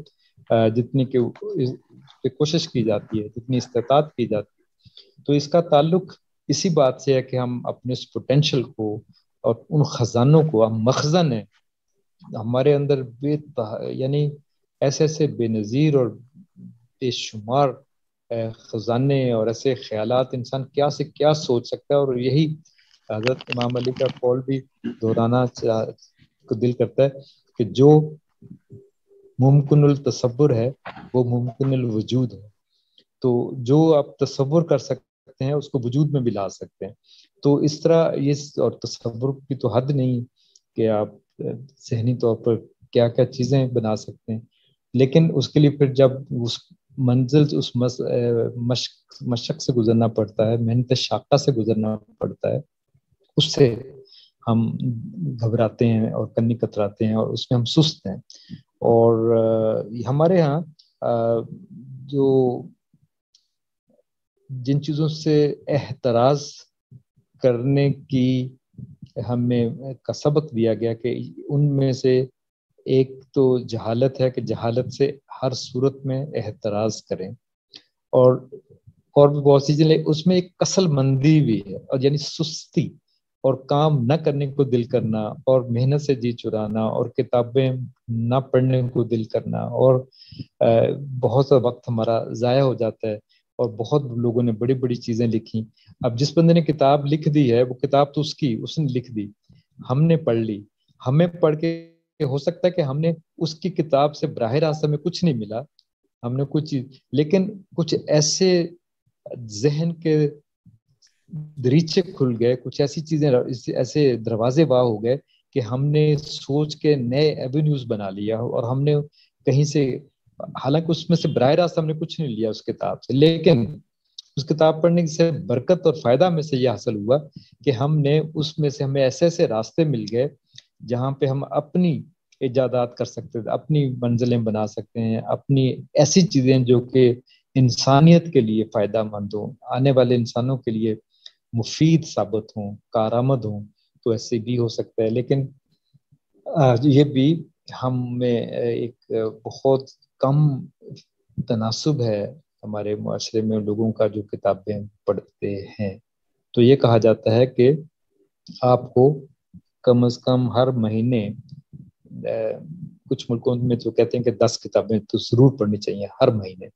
جتنی کہ کوشش کی جاتی ہے, جتنی استطاعت کی جاتی ہے. تو اس کا تعلق اسی بات سے ہے کہ ہم اپنے اس پوٹینشل کو اور ان خزانوں کو, ہم مخزن ہیں ہمارے اندر یعنی ایسے بے نظیر اور بے شمار خزانے اور ایسے خیالات انسان کیا سے کیا سوچ سکتا ہے. اور یہی حضرت امام علی کا قول بھی دہرانا کو دل کرتا ہے کہ جو ممکن التصور ہے وہ ممکن الوجود ہے. تو جو آپ تصور کر سکتے ہیں اس کو وجود میں بھی لا سکتے ہیں. تو اس طرح یہ, اور تصور کی تو حد نہیں کہ آپ ذہنی طور پر کیا کیا چیزیں بنا سکتے ہیں, لیکن اس کے لیے پھر جب اس منزل, اس مشق سے گزرنا پڑتا ہے, محنت شاقہ سے گزرنا پڑتا ہے, اس سے ہم گھبراتے ہیں اور کنی کتراتے ہیں اور اس میں ہم سست ہیں. اور ہمارے ہاں جو جن چیزوں سے احتراز کرنے کی ہمیں کا سبق دیا گیا کہ ان میں سے ایک تو جہالت ہے کہ جہالت سے ہر صورت میں احتراز کریں, اور بھی بہت سی چیزیں, اس میں ایک کسل مندی بھی ہے, اور یعنی سستی اور کام نہ کرنے کو دل کرنا اور محنت سے جی چرانا اور کتابیں نہ پڑھنے کو دل کرنا, اور بہت سا وقت ہمارا ضائع ہو جاتا ہے. اور بہت لوگوں نے بڑی بڑی چیزیں لکھی. اب جس بندے نے کتاب لکھ دی ہے وہ کتاب تو اس نے لکھ دی, ہم نے پڑھ لی, ہمیں پڑھ کے ہو سکتا ہے کہ ہم نے اس کی کتاب سے براہ راست ہمیں کچھ نہیں ملا, ہم نے کچھ چیز, لیکن کچھ ایسے ذہن کے دریچے کھل گئے, کچھ ایسی چیزیں, ایسے دروازے واہ ہو گئے کہ ہم نے سوچ کے نئے ایوینیوز بنا لیا, اور ہم نے کہیں سے, حالانکہ اس میں سے براہ راست ہم نے کچھ نہیں لیا اس کتاب سے, لیکن اس کتاب پڑھنے سے برکت اور فائدہ میں سے یہ حاصل ہوا کہ ہم نے اس میں سے, ہمیں ایسے ایسے راستے مل گئے جہاں پہ ہم اپنی ایجادات کر سکتے تھے, اپنی منزلیں بنا سکتے ہیں, اپنی ایسی چیزیں جو کہ انسانیت کے لیے فائدہ مند ہوں, آنے والے انسانوں کے لیے مفید ثابت ہوں, کارآمد ہوں. تو ایسے بھی ہو سکتا ہے, لیکن یہ بھی ہم میں ایک بہت کم تناسب ہے ہمارے معاشرے میں لوگوں کا جو کتابیں پڑھتے ہیں. تو یہ کہا جاتا ہے کہ آپ کو کم از کم ہر مہینے, کچھ ملکوں میں تو کہتے ہیں کہ 10 کتابیں تو ضرور پڑھنی چاہیے ہر مہینے.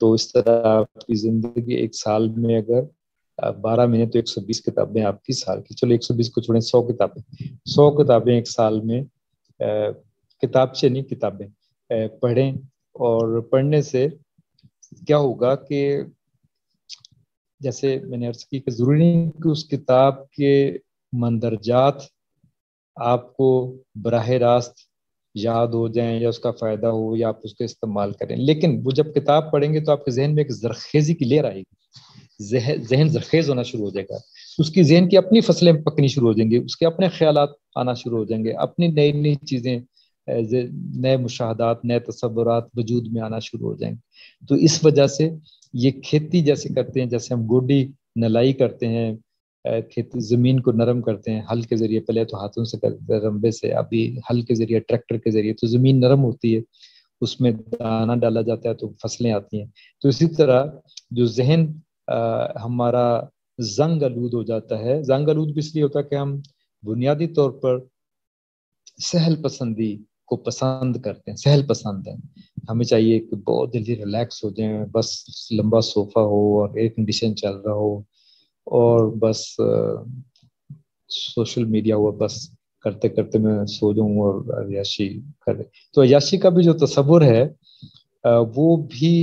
تو اس طرح آپ کی زندگی ایک سال میں اگر 12 مہینے تو 120 کتابیں آپ کی سال کی, چلو 120 کو چھوڑیں, 100 کتابیں ایک سال میں, کتاب سے نہیں کتابیں پڑھیں. اور پڑھنے سے کیا ہوگا کہ جیسے میں نے عرض کی کہ ضروری نہیں کہ اس کتاب کے مندرجات آپ کو براہ راست یاد ہو جائیں یا اس کا فائدہ ہو یا آپ اس کا استعمال کریں، لیکن وہ جب کتاب پڑھیں گے تو آپ کے ذہن میں ایک زرخیزی کی لہر آئے گی، ذہن زرخیز ہونا شروع ہو جائے گا، اس کی ذہن کی اپنی فصلیں پکنی شروع ہو جائیں گی، اس کے اپنے خیالات آنا شروع ہو جائیں گے، اپنی نئی نئی چیزیں، نئے مشاہدات، نئے تصورات وجود میں آنا شروع ہو جائیں گے۔ تو اس وجہ سے یہ کھیتی جیسے کرتے ہیں، جیسے ہم گوڈی نلائی کرتے ہیں، کھیتی زمین کو نرم کرتے ہیں ہل کے ذریعے، پہلے تو ہاتھوں سے کرتے رمبے سے، ابھی ہل کے ذریعے، ٹریکٹر کے ذریعے، تو زمین نرم ہوتی ہے، اس میں دانہ ڈالا جاتا ہے تو فصلیں آتی ہیں۔ تو اسی طرح جو ذہن ہمارا زنگ آلود ہو جاتا ہے، زنگ آلود بھی اس لیے ہوتا ہے کہ ہم بنیادی طور پر سہل پسندی کو پسند کرتے ہیں، سہل پسند ہیں، ہمیں چاہیے کہ بہت جلدی ریلیکس ہو جائیں، بس لمبا صوفہ ہو اور ایئر کنڈیشن چل رہا ہو اور بس سوشل میڈیا ہوا، بس کرتے کرتے میں سو جاؤں اور عیاشی کرے۔ تو عیاشی کا بھی جو تصور ہے وہ بھی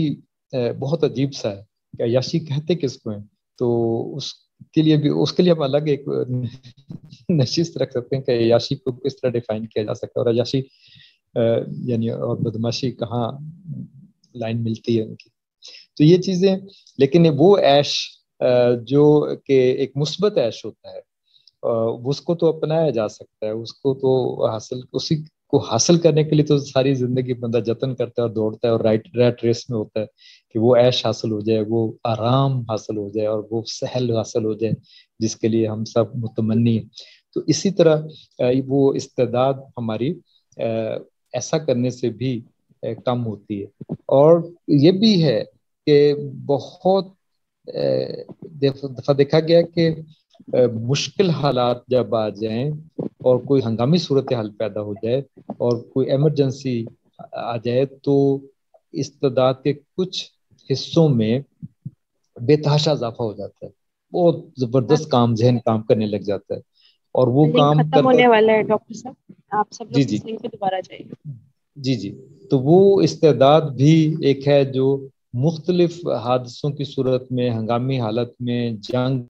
بہت عجیب سا ہے کہ عیاشی کہتے کس کو ہیں، تو اس کے لیے ہم الگ ایک نشست رکھ سکتے ہیں کہ عیاشی کو کس طرح ڈیفائن کیا جا سکتا ہے، اور عیاشی یعنی اور بدماشی کہاں لائن ملتی ہے ان کی۔ تو یہ چیزیں، لیکن وہ عیش جو کہ ایک مثبت عیش ہوتا ہے، اس کو تو اپنایا جا سکتا ہے، اس کو تو اسی کو حاصل کرنے کے لیے تو ساری زندگی بندہ جتن کرتا ہے اور دوڑتا ہے اور ریٹ ریس میں ہوتا ہے کہ وہ عیش حاصل ہو جائے، وہ آرام حاصل ہو جائے اور وہ سہل حاصل ہو جائے جس کے لیے ہم سب متمنی ہیں۔ تو اسی طرح وہ استعداد ہماری ایسا کرنے سے بھی کم ہوتی ہے۔ اور یہ بھی ہے کہ بہت دفعہ دیکھا گیا کہ مشکل حالات جب آ جائیں اور کوئی ہنگامی صورتحال پیدا ہو جائے اور کوئی ایمرجنسی آ جائے تو استعداد کے کچھ حصوں میں بے تحاشا اضافہ ہو جاتا ہے، بہت زبردست ذہن کام کرنے لگ جاتا ہے، اور وہ کام
ختم ہونے والا ہے ڈاکٹر صاحب، آپ سب لوگ
جی
اس لنک پہ دوبارہ جائیں۔
جی تو وہ استعداد بھی ایک ہے جو مختلف حادثوں کی صورت میں، ہنگامی حالت میں، جنگ